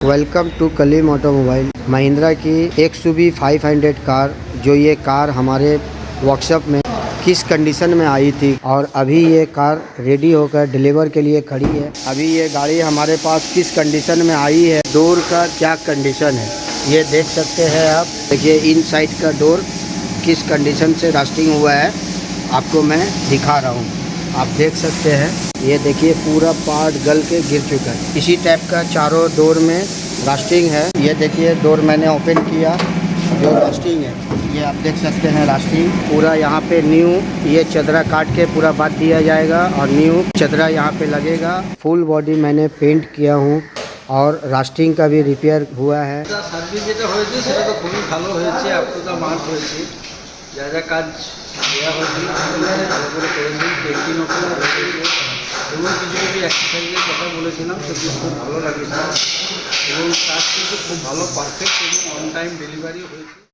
Welcome to Kaleem automobile. Mahindra की XUV 500 car, जो ये कार हमारे वर्कशॉप में किस कंडीशन में आई थी और अभी ये कार रेडी होकर डिलीवर के लिए खड़ी है। अभी ये गाड़ी हमारे पास किस कंडीशन में आई है, डोर का क्या कंडीशन है ये देख सकते हैं आप। देखिए इन साइड का डोर किस कंडीशन से रस्टिंग हुआ है, आपको मैं दिखा रहा हूँ। आप देख सकते हैं, ये देखिए पूरा पार्ट गल के गिर चुका है। इसी टाइप का चारों डोर में रस्टिंग है। ये देखिए डोर मैंने ओपन किया, जो रस्टिंग है ये आप देख सकते हैं। रस्टिंग पूरा यहाँ पे न्यू ये चदरा काट के पूरा बांध दिया जाएगा और न्यू चदरा यहाँ पे लगेगा। फुल बॉडी मैंने पेंट किया हूँ और रास्टिंग का भी रिपेयर हुआ है। সার্ভিস যেটা হয়েছে সেটা তো খুবই ভালো হয়েছে, আপ টু দ্য মার্ক হয়েছে। যা যা কাজ দেওয়া হয়েছিল ভালো করে করেছি, টেস্টিং ওপরে হয়েছে এবং কিছু কিছু এক্সারসাইজের কথা বলেছিলাম, সেগুলো খুব ভালো লাগেছে এবং কাজ কিন্তু খুব ভালো, পারফেক্ট এবং অন টাইম ডেলিভারি হয়েছে।